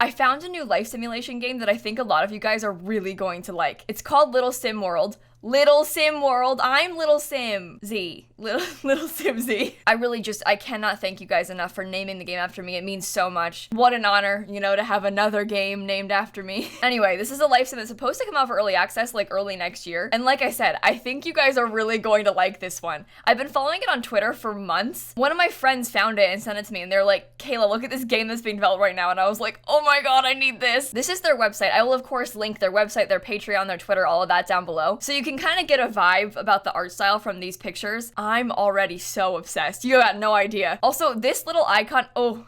I found a new life simulation game that I think a lot of you guys are really going to like. It's called Little Sim World. Little Sim World. I'm Little Simsie. Little Simsie. I cannot thank you guys enough for naming the game after me. It means so much. What an honor, you know, to have another game named after me. Anyway, this is a life sim that's supposed to come out for early access like early next year. And like I said, I think you guys are really going to like this one. I've been following it on Twitter for months. One of my friends found it and sent it to me and they're like, Kayla, look at this game that's being developed right now. And I was like, oh my god, I need this. This is their website. I will of course link their website, their Patreon, their Twitter, all of that down below. So you can kind of get a vibe about the art style from these pictures. I'm already so obsessed. You got no idea. Also, this little icon, oh,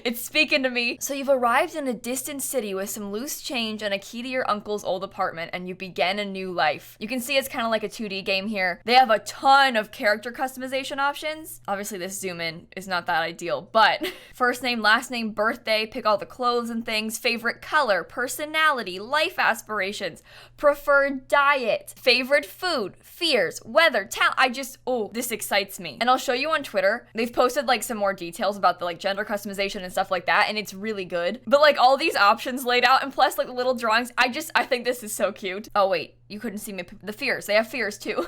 it's speaking to me. So you've arrived in a distant city with some loose change and a key to your uncle's old apartment, and you begin a new life. You can see it's kind of like a 2D game here. They have a ton of character customization options. Obviously, this zoom in is not that ideal, but first name, last name, birthday, pick all the clothes and things, favorite color, personality, life aspirations, preferred diet, favorite food, fears, weather, talent. This excites me. And I'll show you on Twitter. They've posted like some more details about the like gender customization and stuff like that, and it's really good. But like all these options laid out, and plus like the little drawings, I think this is so cute. Oh wait, you couldn't see me. The fears. They have fears too.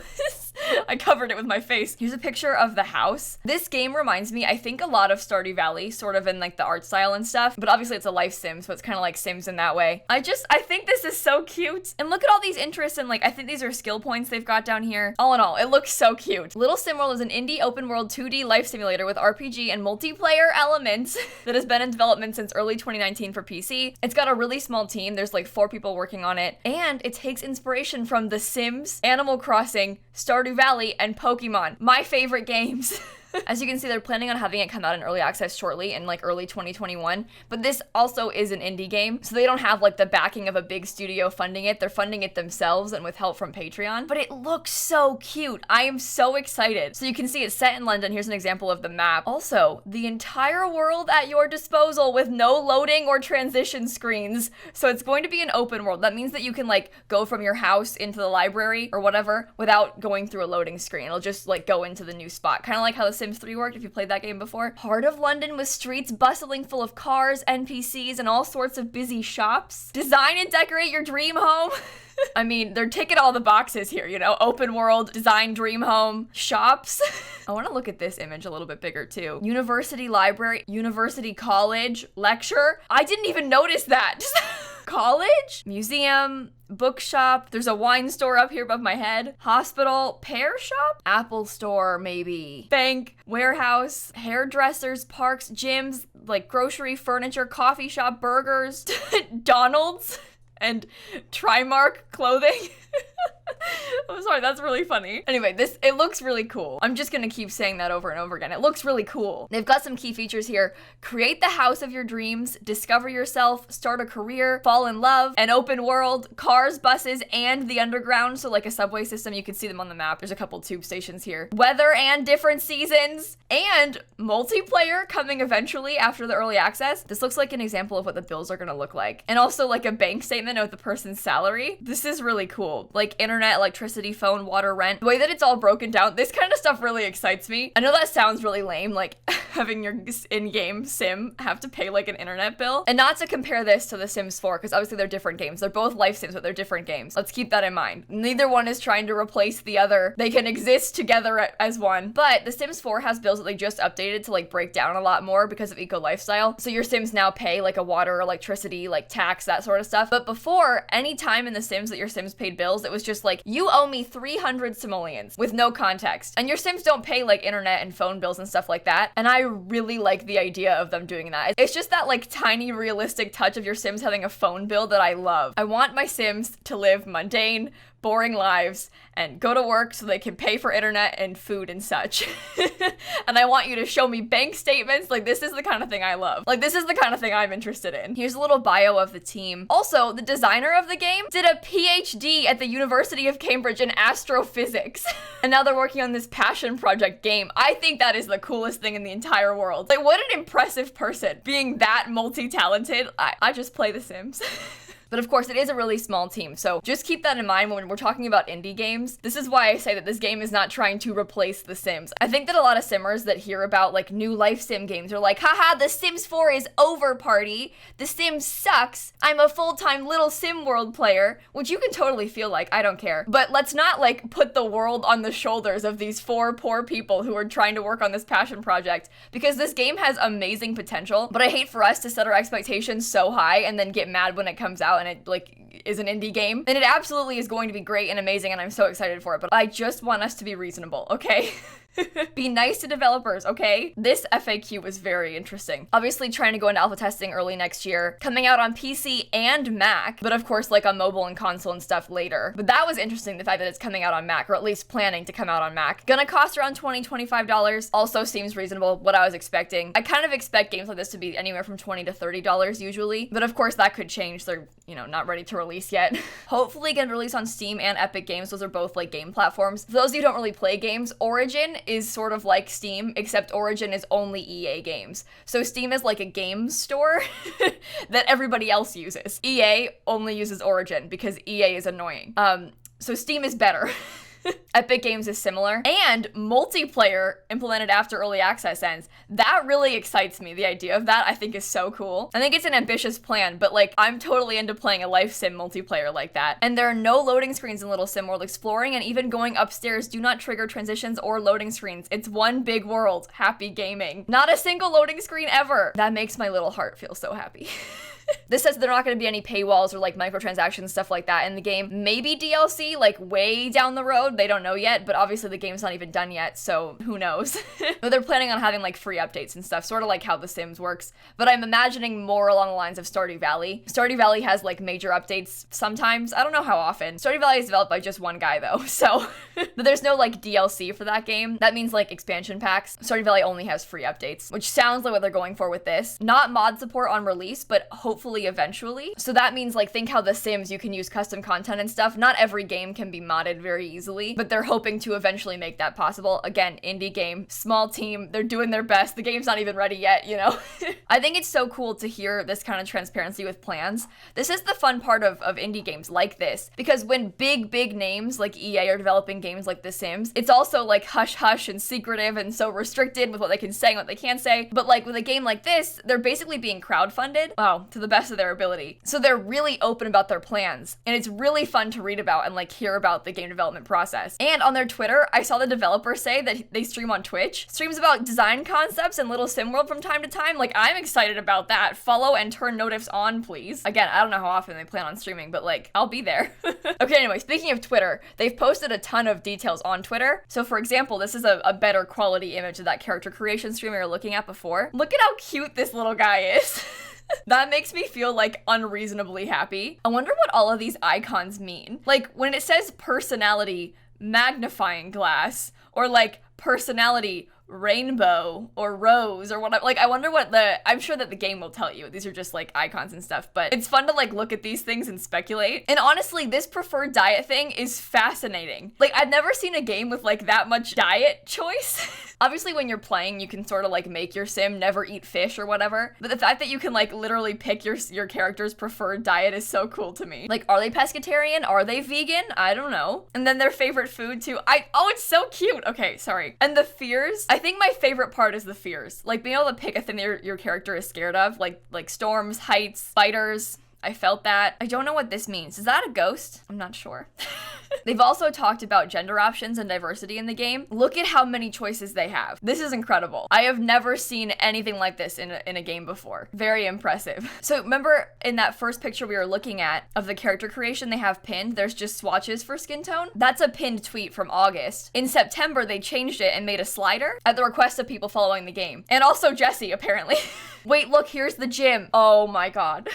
I covered it with my face. Here's a picture of the house. This game reminds me, I think, a lot of Stardew Valley, sort of in like the art style and stuff, but obviously it's a life sim, so it's kind of like Sims in that way. I think this is so cute. And look at all these interests and like, I think these are skill points they've got down here. All in all, it looks so cute. Little Sim World is an indie open world 2D life simulator with RPG and multiplayer elements that has been in development since early 2019 for PC. It's got a really small team. There's like 4 people working on it, and it takes inspiration from The Sims, Animal Crossing, Stardew Valley, and Pokemon, my favorite games. As you can see, they're planning on having it come out in early access shortly in like early 2021, but this also is an indie game, so they don't have like the backing of a big studio funding it. They're funding it themselves and with help from Patreon, but it looks so cute. I am so excited. So you can see it's set in London. Here's an example of the map. Also, the entire world at your disposal with no loading or transition screens. So it's going to be an open world. That means that you can like go from your house into the library or whatever without going through a loading screen. It'll just like go into the new spot, kind of like how the Sims 3 worked if you played that game before. Heart of London with streets bustling full of cars, NPCs, and all sorts of busy shops. Design and decorate your dream home. I mean, they're ticking all the boxes here, you know, open world, design, dream home, shops. I want to look at this image a little bit bigger too. University library, university college, lecture. I didn't even notice that. College, museum, bookshop. There's a wine store up here above my head. Hospital, pear shop, Apple store maybe, bank, warehouse, hairdressers, parks, gyms, like grocery, furniture, coffee shop, burgers, Donald's, and Trimark clothing. I'm sorry, that's really funny. Anyway, it looks really cool. I'm just gonna keep saying that over and over again. It looks really cool. They've got some key features here. Create the house of your dreams, discover yourself, start a career, fall in love, an open world, cars, buses, and the underground. So like a subway system, you can see them on the map. There's a couple tube stations here. Weather and different seasons, and multiplayer coming eventually after the early access. This looks like an example of what the bills are gonna look like. And also like a bank statement of the person's salary. This is really cool. Like internet, electricity, phone, water, rent. The way that it's all broken down, this kind of stuff really excites me. I know that sounds really lame, like having your in-game sim have to pay like an internet bill. And not to compare this to The Sims 4, because obviously they're different games. They're both life sims, but they're different games. Let's keep that in mind. Neither one is trying to replace the other. They can exist together as one. But The Sims 4 has bills that they just updated to like break down a lot more because of eco lifestyle. So your Sims now pay like a water, electricity, like tax, that sort of stuff. But before, any time in The Sims that your Sims paid bills, it was just like, you owe me 300 simoleons with no context. And your Sims don't pay like internet and phone bills and stuff like that. And I really like the idea of them doing that. It's just that like tiny realistic touch of your Sims having a phone bill that I love. I want my Sims to live mundane, boring lives and go to work so they can pay for internet and food and such. And I want you to show me bank statements. Like, this is the kind of thing I love. Like, this is the kind of thing I'm interested in. Here's a little bio of the team. Also, the designer of the game did a PhD at the University of Cambridge in astrophysics. And now they're working on this passion project game. I think that is the coolest thing in the entire world. Like, what an impressive person being that multi-talented. I just play The Sims. But of course, it is a really small team, so just keep that in mind when we're talking about indie games. This is why I say that this game is not trying to replace The Sims. I think that a lot of simmers that hear about like new life sim games are like, haha, The Sims 4 is over, party. The Sims sucks. I'm a full-time Little Sim World player, which you can totally feel like, I don't care. But let's not like put the world on the shoulders of these 4 poor people who are trying to work on this passion project, because this game has amazing potential, but I hate for us to set our expectations so high and then get mad when it comes out and it like is an indie game. And it absolutely is going to be great and amazing, and I'm so excited for it, but I just want us to be reasonable, okay? Be nice to developers, okay? This FAQ was very interesting. Obviously trying to go into alpha testing early next year, coming out on PC and Mac, but of course like on mobile and console and stuff later. But that was interesting, the fact that it's coming out on Mac, or at least planning to come out on Mac. Gonna cost around $20, $25. Also seems reasonable, what I was expecting. I kind of expect games like this to be anywhere from $20 to $30 usually, but of course that could change. They're, you know, not ready to release yet. Hopefully gonna release on Steam and Epic Games. Those are both like game platforms. For those of you who don't really play games, Origin is sort of like Steam, except Origin is only EA games. So Steam is like a game store that everybody else uses. EA only uses Origin because EA is annoying. So Steam is better. Epic Games is similar, and multiplayer implemented after early access ends. That really excites me. The idea of that I think is so cool. I think it's an ambitious plan, but like I'm totally into playing a life sim multiplayer like that. And there are no loading screens in Little Sim World. Exploring and even going upstairs do not trigger transitions or loading screens. It's one big world. Happy gaming. Not a single loading screen ever. That makes my little heart feel so happy. This says there are not going to be any paywalls or like microtransactions, stuff like that in the game. Maybe DLC, like way down the road. They don't know yet, but obviously the game's not even done yet, so who knows? But they're planning on having like free updates and stuff, sort of like how The Sims works. But I'm imagining more along the lines of Stardew Valley. Stardew Valley has like major updates sometimes. I don't know how often. Stardew Valley is developed by just one guy though, so. But there's no like DLC for that game. That means like expansion packs. Stardew Valley only has free updates, which sounds like what they're going for with this. Not mod support on release, but hopefully eventually. So that means like think how The Sims, you can use custom content and stuff. Not every game can be modded very easily, but they're hoping to eventually make that possible. Again, indie game, small team, they're doing their best. The game's not even ready yet, you know? I think it's so cool to hear this kind of transparency with plans. This is the fun part of indie games like this, because when big names like EA are developing games like The Sims, it's also like hush hush and secretive and so restricted with what they can say and what they can't say. But like with a game like this, they're basically being crowdfunded, wow, to the best of their ability. So they're really open about their plans, and it's really fun to read about and like hear about the game development process. And on their Twitter, I saw the developer say that they stream on Twitch, streams about design concepts and Little Sim World from time to time. Like, I'm excited about that. Follow and turn notifs on, please. Again, I don't know how often they plan on streaming, but like, I'll be there. Okay, anyway, speaking of Twitter, they've posted a ton of details on Twitter. So for example, this is a better quality image of that character creation stream we were looking at before. Look at how cute this little guy is. That makes me feel like unreasonably happy. I wonder what all of these icons mean. Like when it says personality magnifying glass, or like personality rainbow or rose or whatever. Like I wonder what I'm sure that the game will tell you. These are just like icons and stuff, but it's fun to like look at these things and speculate. And honestly, this preferred diet thing is fascinating. Like I've never seen a game with like that much diet choice. Obviously when you're playing, you can sort of like make your sim never eat fish or whatever, but the fact that you can like literally pick your character's preferred diet is so cool to me. Like, are they pescatarian? Are they vegan? I don't know. And then their favorite food too. Oh, it's so cute. Okay, sorry. And the fears, I think my favorite part is the fears. Like being able to pick a thing that your character is scared of, like storms, heights, spiders. I felt that. I don't know what this means. Is that a ghost? I'm not sure. They've also talked about gender options and diversity in the game. Look at how many choices they have. This is incredible. I have never seen anything like this in a game before. Very impressive. So remember in that first picture we were looking at of the character creation they have pinned, there's just swatches for skin tone? That's a pinned tweet from August. In September, they changed it and made a slider at the request of people following the game. And also Jesse, apparently. Wait, look, here's the gym. Oh my god.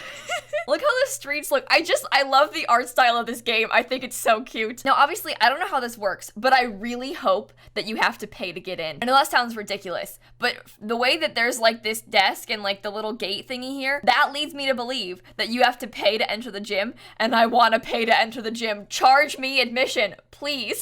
Look how the streets look. I love the art style of this game. I think it's so cute. Now, obviously, I don't know how this works, but I really hope that you have to pay to get in. I know that sounds ridiculous, but the way that there's like this desk and like the little gate thingy here, that leads me to believe that you have to pay to enter the gym, and I want to pay to enter the gym. Charge me admission, please.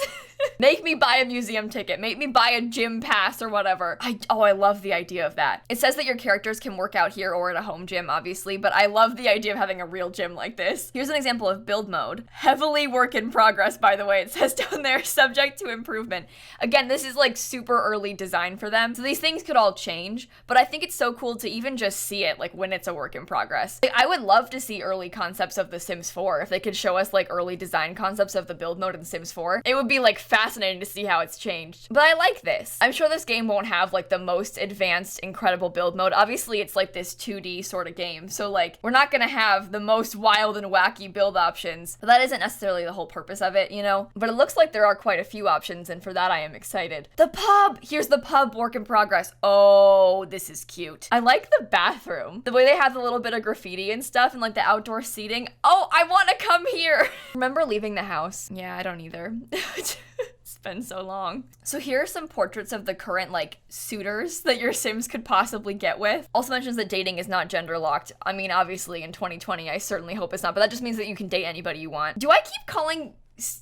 Make me buy a museum ticket. Make me buy a gym pass or whatever. I love the idea of that. It says that your characters can work out here or at a home gym, obviously, but I love the idea of having a real gym like this. Here's an example of build mode. Heavily work in progress, by the way. It says down there, subject to improvement. Again, this is like super early design for them, so these things could all change, but I think it's so cool to even just see it like when it's a work in progress. Like, I would love to see early concepts of The Sims 4. If they could show us like early design concepts of the build mode in Sims 4, it would be like fascinating to see how it's changed. But I like this. I'm sure this game won't have like the most advanced, incredible build mode. Obviously, it's like this 2D sort of game, so like we're not gonna have the most wild and wacky build options, but that isn't necessarily the whole purpose of it, you know? But it looks like there are quite a few options, and for that I am excited. The pub! Here's the pub work in progress. Oh, this is cute. I like the bathroom. The way they have the little bit of graffiti and stuff and like the outdoor seating. Oh, I want to come here. Remember leaving the house? Yeah, I don't either. It's been so long. So here are some portraits of the current like suitors that your Sims could possibly get with. Also mentions that dating is not gender locked. I mean, obviously in 2020, I certainly hope it's not, but that just means that you can date anybody you want. Do I keep calling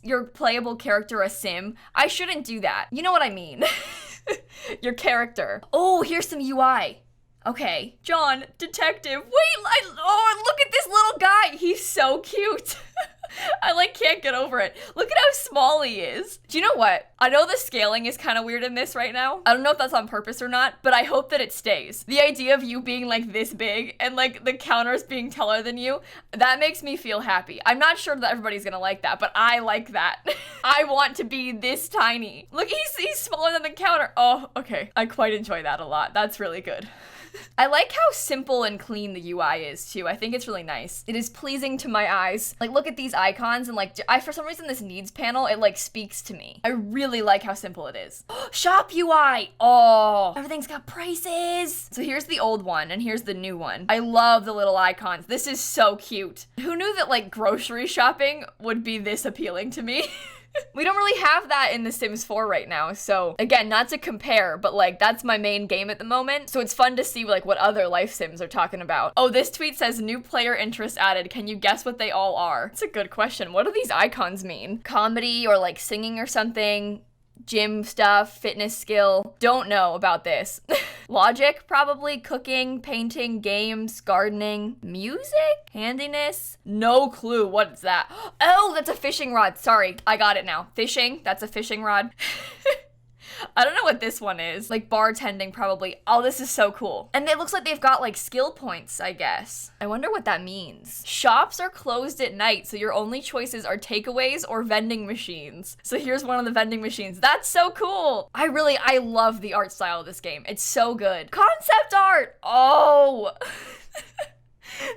your playable character a Sim? I shouldn't do that. You know what I mean. Your character. Oh, here's some UI. Okay. John, detective. Wait, oh, look at this little guy. He's so cute. I like can't get over it. Look at how small he is. Do you know what? I know the scaling is kind of weird in this right now. I don't know if that's on purpose or not, but I hope that it stays. The idea of you being like this big and like the counters being taller than you, that makes me feel happy. I'm not sure that everybody's gonna like that, but I like that. I want to be this tiny. Look, he's smaller than the counter. Oh, okay. I quite enjoy that a lot. That's really good. I like how simple and clean the UI is too. I think it's really nice. It is pleasing to my eyes. Like, look at these icons and like, for some reason this needs panel, it like speaks to me. I really like how simple it is. Shop UI. Oh, everything's got prices. So here's the old one and here's the new one. I love the little icons. This is so cute. Who knew that like grocery shopping would be this appealing to me? We don't really have that in The Sims 4 right now, so again, not to compare, but like that's my main game at the moment, so it's fun to see like what other life sims are talking about. Oh, this tweet says new player interest added. Can you guess what they all are? It's a good question. What do these icons mean? Comedy or like singing or something? Gym stuff, fitness skill. Don't know about this. Logic, probably. Cooking, painting, games, gardening, music, handiness. No clue. What is that? Oh, that's a fishing rod. Sorry, I got it now. Fishing, that's a fishing rod. I don't know what this one is. Like bartending, probably. Oh, this is so cool. And it looks like they've got like skill points, I guess. I wonder what that means. Shops are closed at night, so your only choices are takeaways or vending machines. So here's one of the vending machines. That's so cool. I love the art style of this game. It's so good. Concept art. Oh.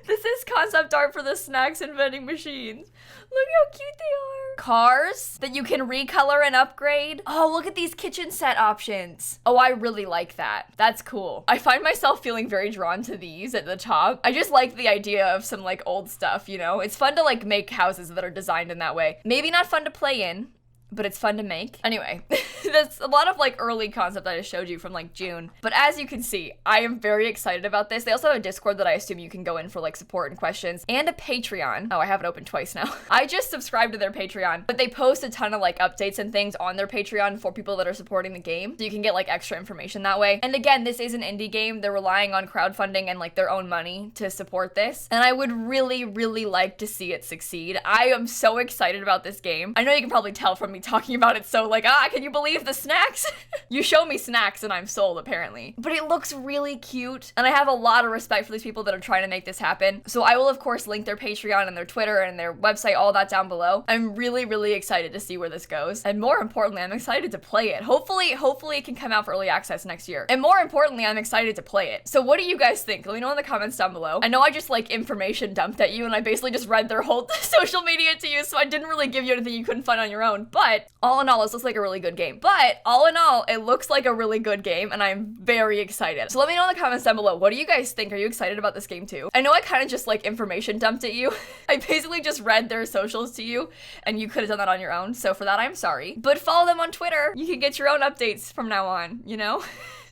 This is concept art for the snacks and vending machines. Look how cute they are. Cars that you can recolor and upgrade. Oh, look at these kitchen set options. Oh, I really like that. That's cool. I find myself feeling very drawn to these at the top. I just like the idea of some like old stuff, you know? It's fun to like make houses that are designed in that way. Maybe not fun to play in, but it's fun to make. Anyway, that's a lot of like early concept that I showed you from like June. But as you can see, I am very excited about this. They also have a Discord that I assume you can go in for like support and questions, and a Patreon. Oh, I have it open twice now. I just subscribed to their Patreon, but they post a ton of like updates and things on their Patreon for people that are supporting the game. So you can get like extra information that way. And again, this is an indie game. They're relying on crowdfunding and like their own money to support this. And I would really, really like to see it succeed. I am so excited about this game. I know you can probably tell from me talking about it so like, can you believe the snacks? You show me snacks and I'm sold apparently. But it looks really cute and I have a lot of respect for these people that are trying to make this happen. So I will of course link their Patreon and their Twitter and their website, all that down below. I'm really, really excited to see where this goes. And more importantly, I'm excited to play it. Hopefully it can come out for early access next year. And more importantly, I'm excited to play it. So what do you guys think? Let me know in the comments down below. I know I just like information dumped at you and I basically just read their whole social media to you, so I didn't really give you anything you couldn't find on your own. But all in all, this looks like a really good game. But all in all, it looks like a really good game and I'm very excited. So let me know in the comments down below. What do you guys think? Are you excited about this game too? I know I kind of just like information dumped at you. I basically just read their socials to you and you could have done that on your own. So for that, I'm sorry. But follow them on Twitter. You can get your own updates from now on, you know?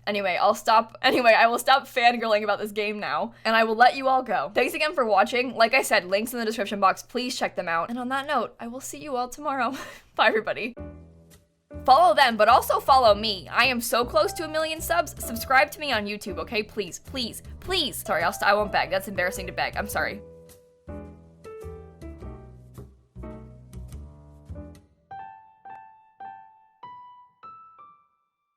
Anyway, I will stop fangirling about this game now, and I will let you all go. Thanks again for watching. Like I said, links in the description box. Please check them out. And on that note, I will see you all tomorrow. Bye, everybody. Follow them, but also follow me. I am so close to 1 million subs. Subscribe to me on YouTube, okay? Please, please, please. Sorry, I won't beg. That's embarrassing to beg. I'm sorry.